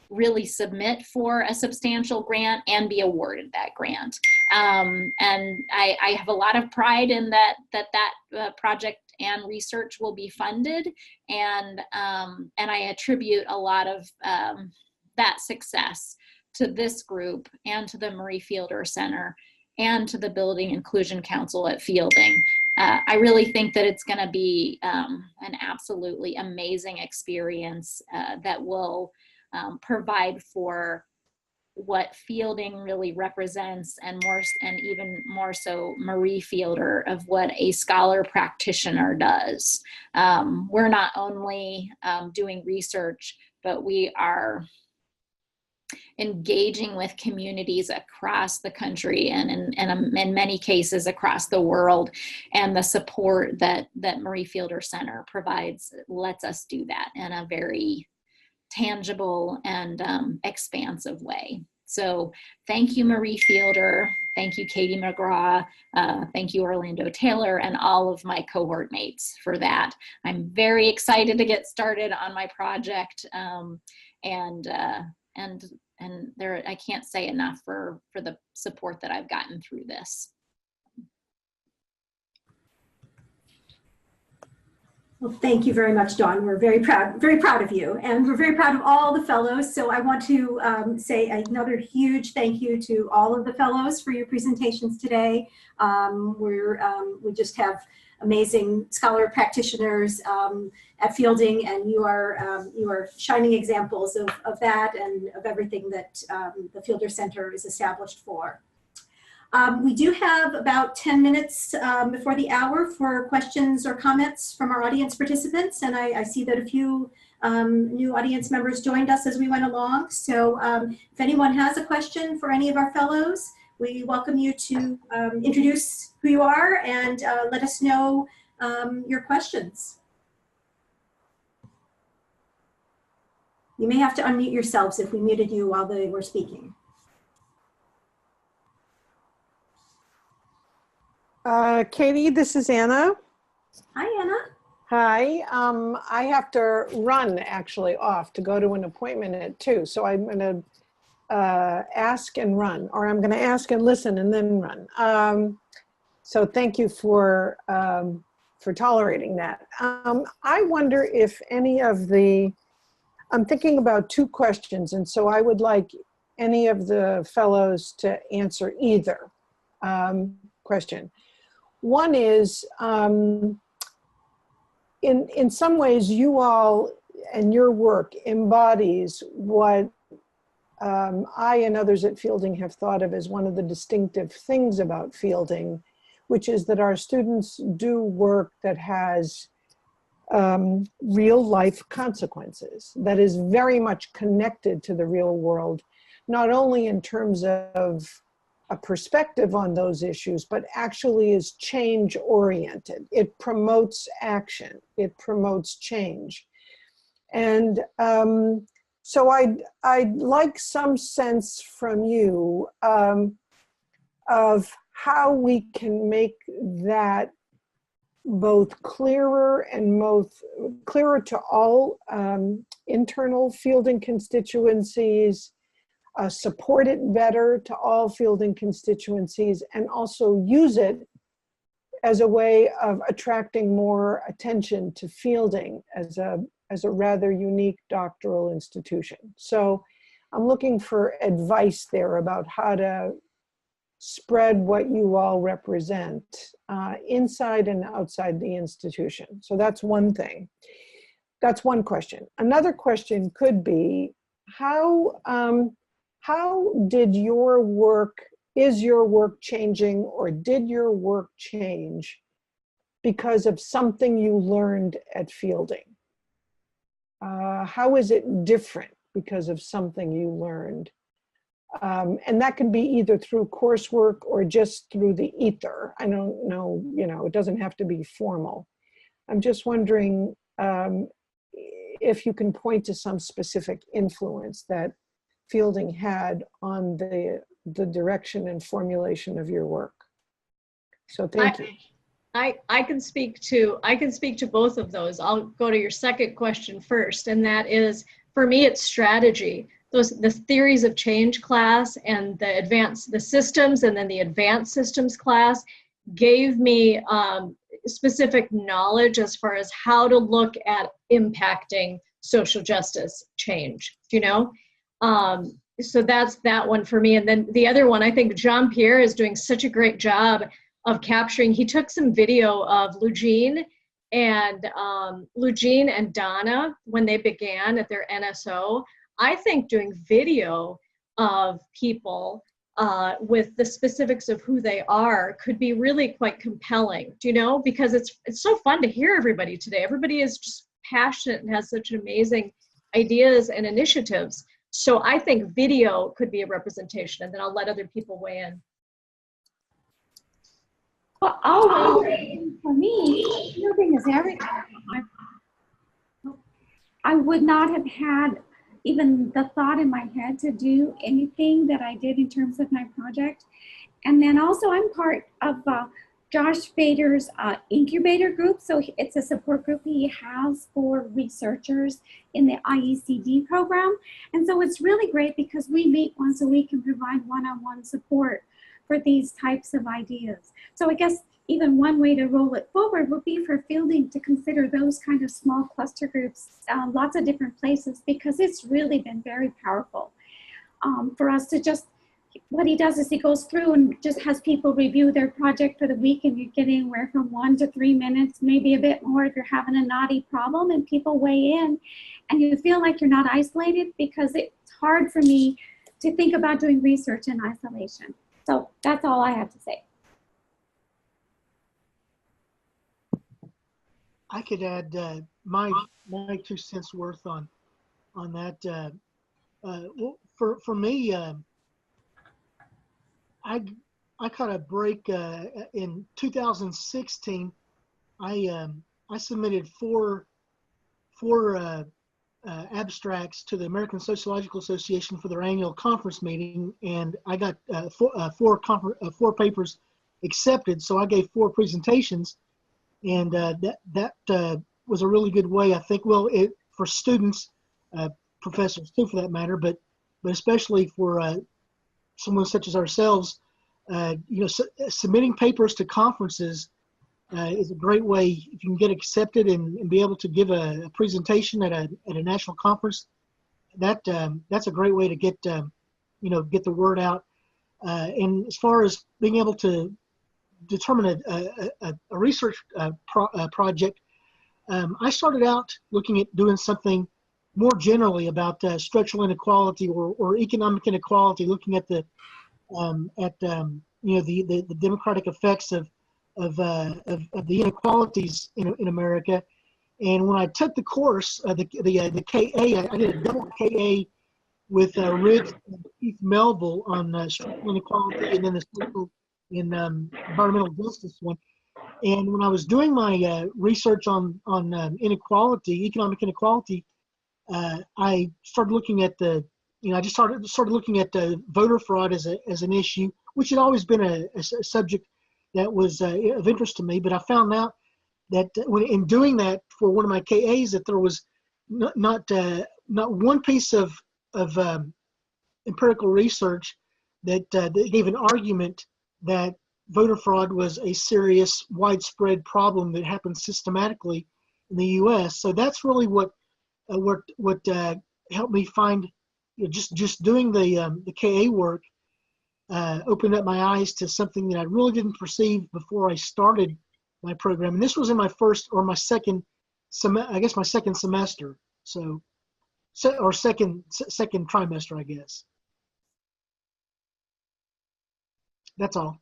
[SPEAKER 9] really submit for a substantial grant and be awarded that grant. And I have a lot of pride in that project and research will be funded, and I attribute a lot of that success to this group and to the Marie Fielder Center and to the Building Inclusion Council at Fielding. I really think that it's going to be an absolutely amazing experience that will provide for what Fielding really represents, and even more so Marie Fielder, of what a scholar practitioner does. We're not only doing research, but we are engaging with communities across the country and in many cases across the world. And the support that Marie Fielder Center provides lets us do that in a very tangible and expansive way. So thank you, Marie Fielder. Thank you, Katie McGraw. Thank you, Orlando Taylor, and all of my cohort mates for that. I'm very excited to get started on my project. And I can't say enough for the support that I've gotten through this.
[SPEAKER 2] Well, thank you very much, Dawn. We're very proud of you, and we're very proud of all the fellows. So I want to say another huge thank you to all of the fellows for your presentations today. We just have amazing scholar practitioners at Fielding, and you are shining examples of that and of everything that the Fielder Center is established for. We do have about 10 minutes before the hour for questions or comments from our audience participants, and I see that a few new audience members joined us as we went along. So if anyone has a question for any of our fellows, we welcome you to introduce who you are and let us know your questions. You may have to unmute yourselves if we muted you while they were speaking.
[SPEAKER 10] Katie, this is Anna.
[SPEAKER 2] Hi, Anna.
[SPEAKER 10] Hi. I have to run actually off to go to an appointment at 2. So I'm going to ask and run, or I'm going to ask and listen and then run. So thank you for tolerating that. I wonder if any of I'm thinking about 2 questions, and so I would like any of the fellows to answer either question. One is, in some ways, you all and your work embodies what I and others at Fielding have thought of as one of the distinctive things about Fielding, which is that our students do work that has real life consequences, that is very much connected to the real world, not only in terms of a perspective on those issues, but actually is change oriented. It promotes action, it promotes change. And so I'd like some sense from you of how we can make that both clearer and clearer to all internal Fielding constituencies, support it better to all Fielding constituencies, and also use it as a way of attracting more attention to Fielding as a rather unique doctoral institution. So I'm looking for advice there about how to spread what you all represent inside and outside the institution. So that's one thing. That's one question. Another question could be, how did your work, is your work changing, or did your work change because of something you learned at Fielding? How is it different because of something you learned? And that can be either through coursework or just through the ether. I don't know, it doesn't have to be formal. I'm just wondering if you can point to some specific influence that Fielding had on the direction and formulation of your work. So thank you.
[SPEAKER 5] I can speak to both of those. I'll go to your second question first, and that is, for me, it's strategy. The theories of change class and the systems, and then the advanced systems class gave me specific knowledge as far as how to look at impacting social justice change, so that's that one for me. And then the other one, I think Jean-Pierre is doing such a great job of capturing. He took some video of Lugene and Donna when they began at their NSO. I think doing video of people with the specifics of who they are could be really quite compelling, because it's so fun to hear everybody today. Everybody is just passionate and has such amazing ideas and initiatives. So I think video could be a representation, and then I'll let other people weigh in.
[SPEAKER 3] Well, always, for me, fielding is everything. I would not have had even the thought in my head to do anything that I did in terms of my project. And then also I'm part of Josh Fader's Incubator Group. So it's a support group he has for researchers in the IECD program. And so it's really great because we meet once a week and provide one-on-one support for these types of ideas. So I guess even one way to roll it forward would be for Fielding to consider those kind of small cluster groups, lots of different places, because it's really been very powerful for us to just, what he does is he goes through and just has people review their project for the week, and you get anywhere from 1 to 3 minutes, maybe a bit more if you're having a knotty problem, and people weigh in, and you feel like you're not isolated, because it's hard for me to think about doing research in isolation. So that's all I have to say.
[SPEAKER 4] I could add my 2 cents worth on that. Well, for me, I caught a break in 2016. I submitted four abstracts to the American Sociological Association for their annual conference meeting, and I got four papers accepted. So I gave 4 presentations. And that was a really good way, I think, for students, professors too, for that matter, but especially for someone such as ourselves, submitting papers to conferences is a great way. If you can get accepted and be able to give a presentation at a national conference, that's a great way to get the word out. And as far as being able to determine a research project, I started out looking at doing something more generally about structural inequality or economic inequality, looking at the democratic effects of the inequalities in America. And when I took the course, the KA, I did a double KA with Rich and Keith Melville on structural inequality, and then the social in environmental justice one. And when I was doing my research on inequality, economic inequality, I started looking at I just started looking at voter fraud as an issue, which had always been a subject that was of interest to me. But I found out that in doing that for one of my KAs, that there was not one piece of empirical research that gave an argument that voter fraud was a serious, widespread problem that happened systematically in the U.S. So that's really what helped me find, just doing the KA work, opened up my eyes to something that I really didn't perceive before I started my program. And this was in my first or my second, I guess my second semester. Or second trimester, I guess. That's all.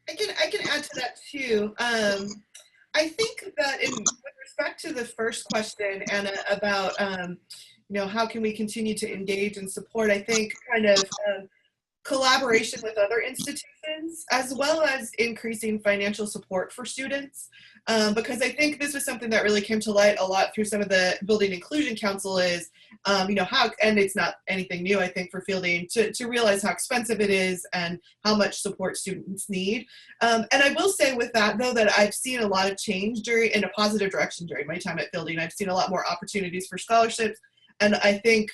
[SPEAKER 6] I can add to that too. I think that with respect to the first question, Anna, about how can we continue to engage and support, I think kind of collaboration with other institutions, as well as increasing financial support for students. Because I think this was something that really came to light a lot through some of the Building Inclusion Council is, how, and it's not anything new, I think, for Fielding to realize how expensive it is and how much support students need. And I will say with that, though, that I've seen a lot of change in a positive direction during my time at Fielding. I've seen a lot more opportunities for scholarships. And I think,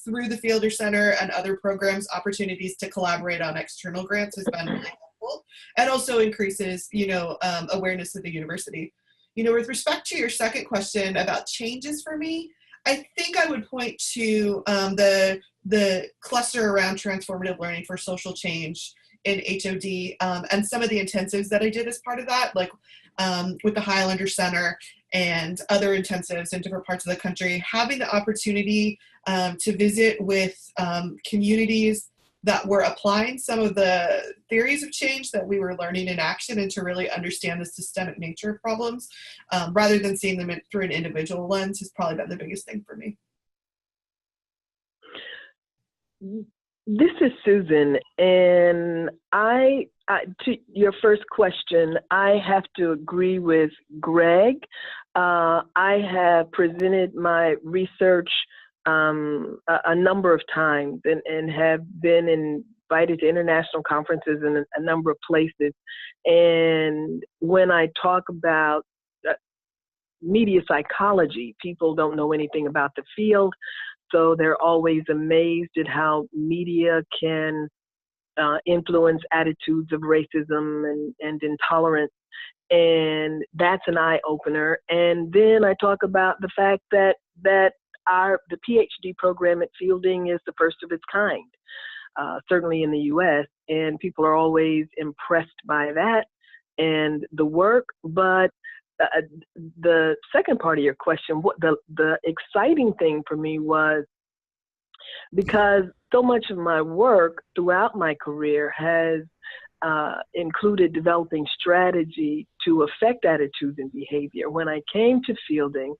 [SPEAKER 6] through the Fielder Center and other programs, opportunities to collaborate on external grants has been really helpful, and also increases, awareness of the university. With respect to your second question about changes for me, I think I would point to the cluster around transformative learning for social change in HOD, and some of the intensives that I did as part of that, like with the Highlander Center and other intensives in different parts of the country, having the opportunity to visit with communities that were applying some of the theories of change that we were learning in action, and to really understand the systemic nature of problems, rather than seeing them through an individual lens, has probably been the biggest thing for me.
[SPEAKER 8] This is Susan, and to your first question, I have to agree with Greg. I have presented my research a number of times and have been invited to international conferences in a number of places. And when I talk about media psychology, people don't know anything about the field. So they're always amazed at how media can influence attitudes of racism and intolerance. And that's an eye-opener. And then I talk about the fact that the PhD program at Fielding is the first of its kind, certainly in the US. And people are always impressed by that and the work. But the second part of your question, what the exciting thing for me was, because so much of my work throughout my career has included developing strategy to affect attitudes and behavior. When I came to Fielding,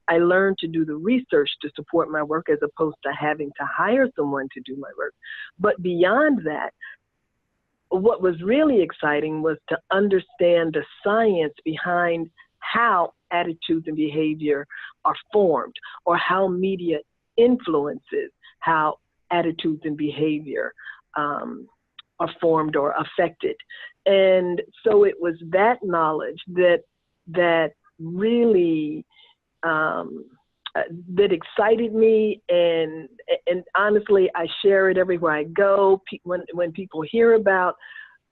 [SPEAKER 8] I learned to do the research to support my work as opposed to having to hire someone to do my work. But beyond that, what was really exciting was to understand the science behind how attitudes and behavior are formed, or how media influences how attitudes and behavior are formed or affected. And so it was that knowledge that really that excited me, and honestly, I share it everywhere I go. When people hear about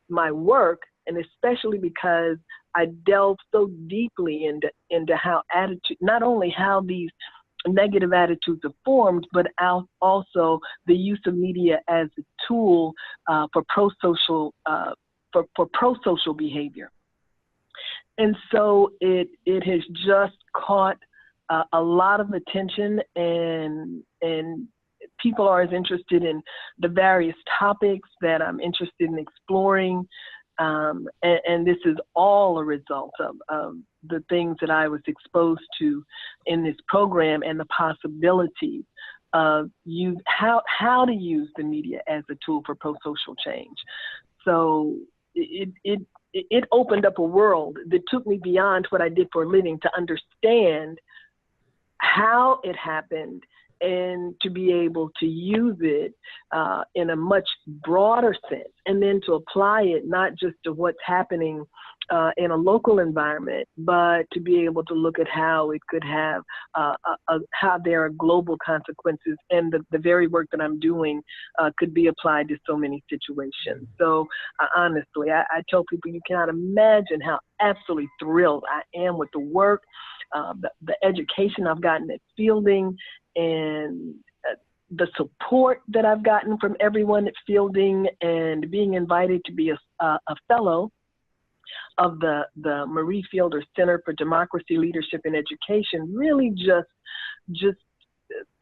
[SPEAKER 8] my work, and especially because I delve so deeply into how attitude, not only how these negative attitudes are formed, but also the use of media as a tool for pro-social behavior. And so it has just caught a lot of attention, and people are as interested in the various topics that I'm interested in exploring. And this is all a result of the things that I was exposed to in this program, and the possibilities of how to use the media as a tool for pro-social change. So it opened up a world that took me beyond what I did for a living to understand how it happened, and to be able to use it in a much broader sense, and then to apply it not just to what's happening in a local environment, but to be able to look at how it could have, how there are global consequences, and the very work that I'm doing could be applied to so many situations. So honestly, I tell people you cannot imagine how absolutely thrilled I am with the work, the education I've gotten at Fielding, and the support that I've gotten from everyone at Fielding, and being invited to be a fellow of the Marie Fielder Center for Democracy, Leadership, and Education really just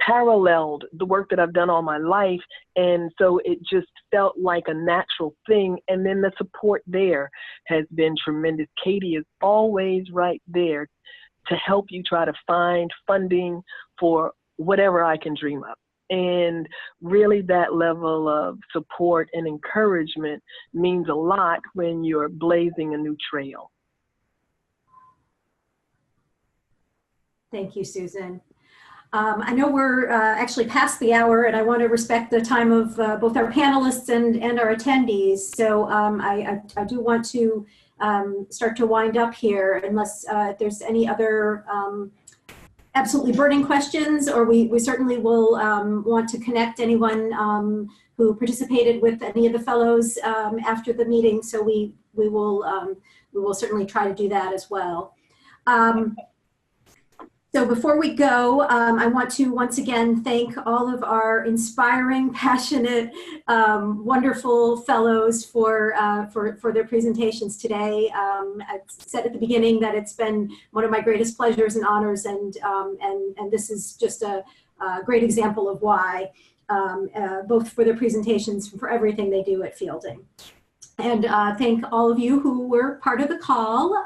[SPEAKER 8] paralleled the work that I've done all my life. And so it just felt like a natural thing. And then the support there has been tremendous. Katie is always right there to help you try to find funding for whatever I can dream of. And really that level of support and encouragement means a lot when you're blazing a new trail.
[SPEAKER 2] Thank you, Susan. I know we're actually past the hour, and I want to respect the time of both our panelists and our attendees. So I do want to start to wind up here, unless there's any other absolutely burning questions, or we certainly will want to connect anyone who participated with any of the fellows after the meeting. So we will certainly try to do that as well. So before we go, I want to once again thank all of our inspiring, passionate, wonderful fellows for their presentations today. I said at the beginning that it's been one of my greatest pleasures and honors, and this is just a great example of why, both for their presentations and for everything they do at Fielding. And thank all of you who were part of the call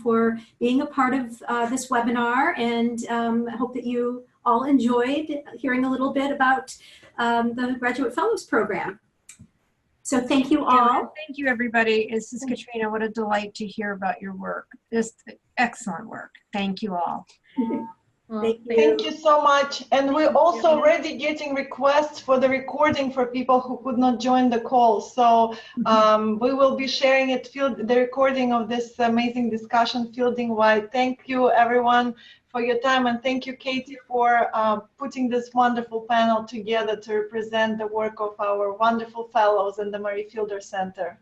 [SPEAKER 2] for being a part of this webinar, and I hope that you all enjoyed hearing a little bit about the Graduate Fellows Program. So thank you all.
[SPEAKER 11] Thank you, everybody. This is Katrina. What a delight to hear about your work. Just excellent work. Thank you all.
[SPEAKER 1] Thank you so much. And we're also already getting requests for the recording for people who could not join the call. So we will be sharing it, the recording of this amazing discussion Fielding-wide. Thank you, everyone, for your time. And thank you, Katie, for putting this wonderful panel together to represent the work of our wonderful fellows in the Marie Fielder Center.